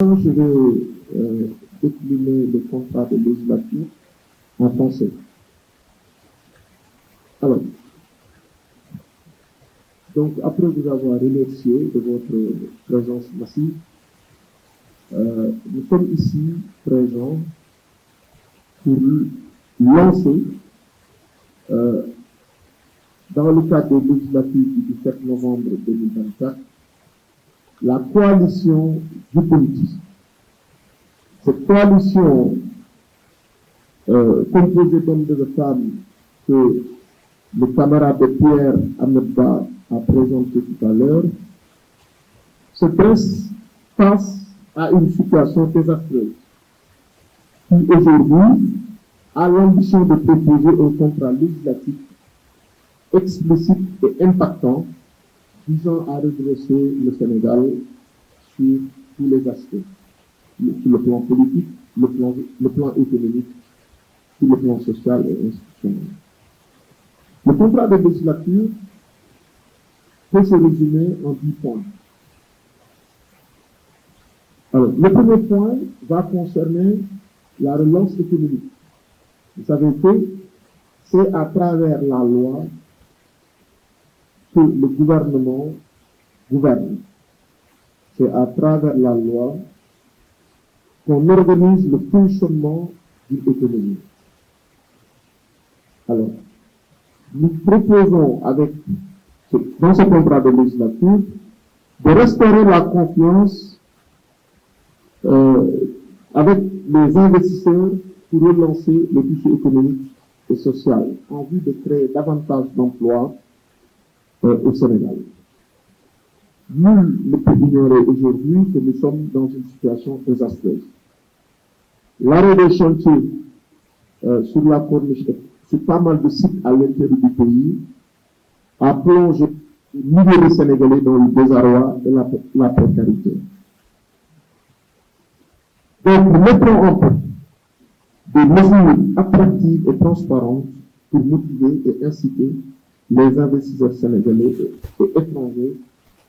Je vais décliner le contrat de législature en français. Alors, donc après vous avoir remercié de votre présence massive, nous sommes ici présents pour lancer, dans le cadre des législatives du 17 novembre 2024, la coalition du politique. Cette coalition composée d'hommes et de femmes que le camarade Pierre Ahmed-Ba a présenté tout à l'heure se dresse face à une situation désastreuse qui aujourd'hui a l'ambition de proposer un contrat législatif explicite et impactant visant à redresser le Sénégal sur tous les aspects, sur le plan politique, le plan économique, sur le plan social et institutionnel. Le contrat de législature peut se résumer en 10 points. Alors, le premier point va concerner la relance économique. Vous savez que c'est à travers la loi que le gouvernement gouverne. C'est à travers la loi qu'on organise le fonctionnement d'une économie. Alors, nous proposons dans ce contrat de législature de restaurer la confiance avec les investisseurs pour relancer le tissu économique et social en vue de créer davantage d'emplois au Sénégal. Nul ne peut ignorer aujourd'hui que nous sommes dans une situation désastreuse. L'arrêt des chantiers sur la corniche, sur pas mal de sites à l'intérieur du pays, a plongé milliers de Sénégalais dans le désarroi et la précarité. Donc, nous mettons en place des mesures attractives et transparentes pour motiver et inciter les investisseurs sénégalais et étrangers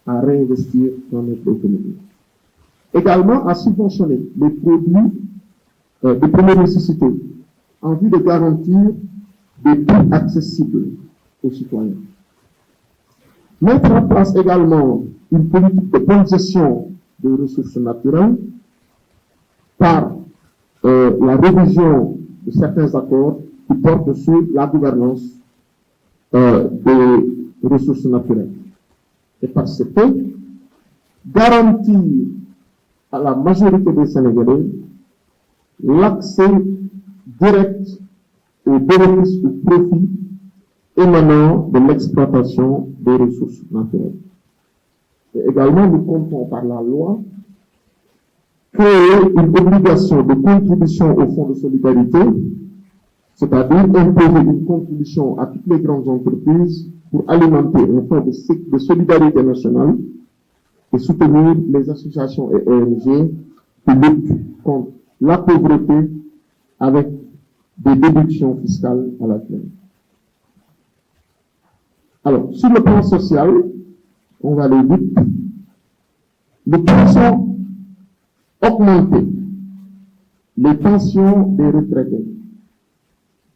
à réinvestir dans notre économie. Également, à subventionner les produits de première nécessité en vue de garantir des prix accessibles aux citoyens. Mettre en place également une politique de bonne gestion des ressources naturelles par la révision de certains accords qui portent sur la gouvernance des ressources naturelles. Et par ce fait, garantir à la majorité des Sénégalais l'accès direct aux bénéfices ou profits émanant de l'exploitation des ressources naturelles. Et également, nous comptons par la loi créer une obligation de contribution au fonds de solidarité, c'est-à-dire imposer une contribution à toutes les grandes entreprises pour alimenter un fonds de solidarité nationale et soutenir les associations et ONG qui luttent contre la pauvreté avec des déductions fiscales à la clé. Alors, sur le plan social, on va aller vite. Nous pensons augmenter les pensions des retraités.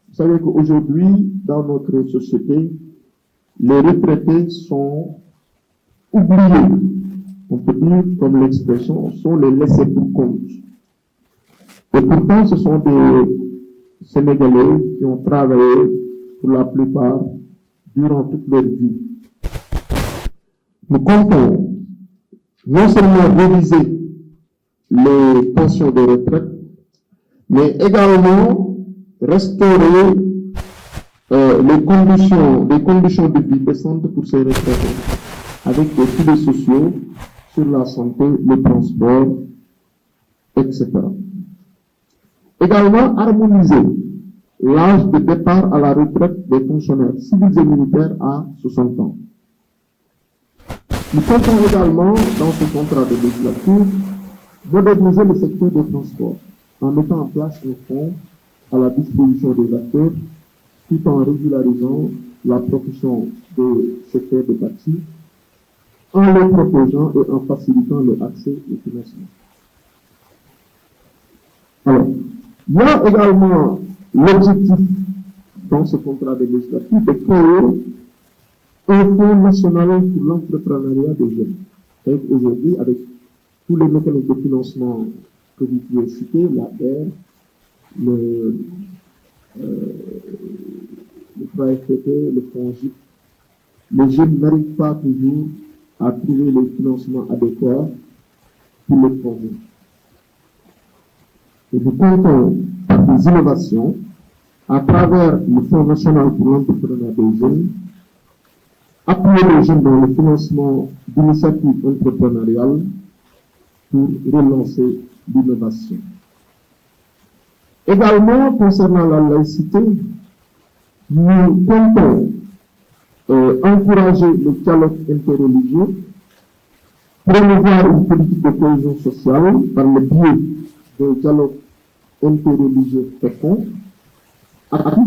Vous savez qu'aujourd'hui, dans notre société, les retraités sont oubliés. On peut dire, comme l'expression, sont les laissés pour compte. Et pourtant, ce sont des Sénégalais qui ont travaillé, pour la plupart, durant toute leur vie. Nous comptons non seulement réviser les pensions de retraite, mais également restaurer les conditions de vie décentes pour ces retraités, avec des filets sociaux sur la santé, le transport, etc. Également, harmoniser l'âge de départ à la retraite des fonctionnaires civils et militaires à 60 ans. Nous comptons également, dans ce contrat de législature, moderniser le secteur des transports en mettant en place un fonds à la disposition des acteurs tout en régularisant la profession de secteur de taxi, en les protégeant et en facilitant leur accès au financement. Alors, il y a également l'objectif dans ce contrat de législatif de créer un fonds national pour l'entrepreneuriat des jeunes. Donc aujourd'hui, avec tous les mécanismes de financement que vous pouvez citer, la terre, le 3FPT, le fonds GIP, les jeunes n'arrivent pas toujours à trouver les financements adéquats pour les projets. Et nous comptons par des innovations à travers le Fonds national pour l'entrepreneuriat des jeunes, appuyer les jeunes dans le financement d'initiatives entrepreneuriales pour relancer l'innovation. Également, concernant la laïcité, nous comptons encourager le dialogue interreligieux, promouvoir une politique de cohésion sociale par le biais d'un dialogue interreligieux fécond, afin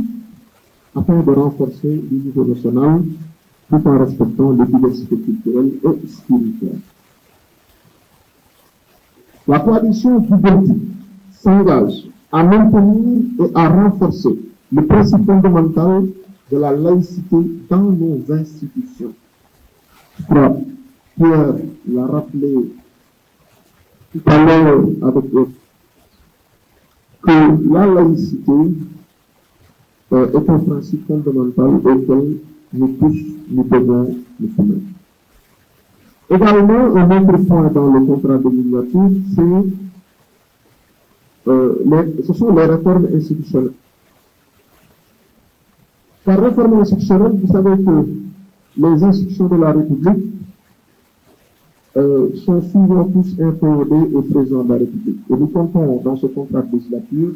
de renforcer l'unité nationale tout en respectant les diversités culturelles et spirituelles. La coalition Djibouti s'engage à maintenir et à renforcer le principe fondamental de la laïcité dans nos institutions. Pierre l'a rappelé tout à l'heure avec que la laïcité est un principe fondamental auquel nous tous nous devons nous soumettre. Également, un autre point dans le contrat de législatif, ce sont les réformes institutionnelles. Par réforme institutionnelle, vous savez que les institutions de la République sont souvent tous inféodées au président de la République. Et nous comptons dans ce contrat de législature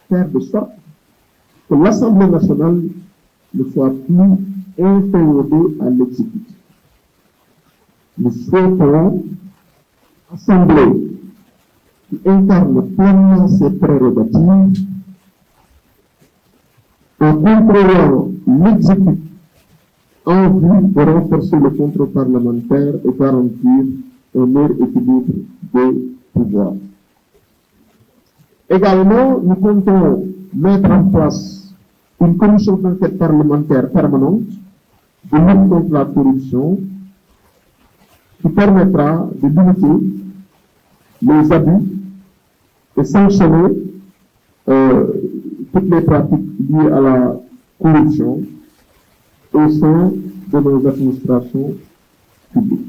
faire de sorte que l'Assemblée nationale ne soit plus inféodée à l'exécutif. Nous souhaitons assemblée qui incarne pleinement ses prérogatives en contrôlant l'exécutif en vue de renforcer le contrôle parlementaire et garantir un meilleur équilibre des pouvoirs. Également, nous comptons mettre en place une commission d'enquête parlementaire permanente de lutte contre la corruption qui permettra de limiter les abus et sanctionner toutes les pratiques liées à la corruption au sein de nos administrations publiques.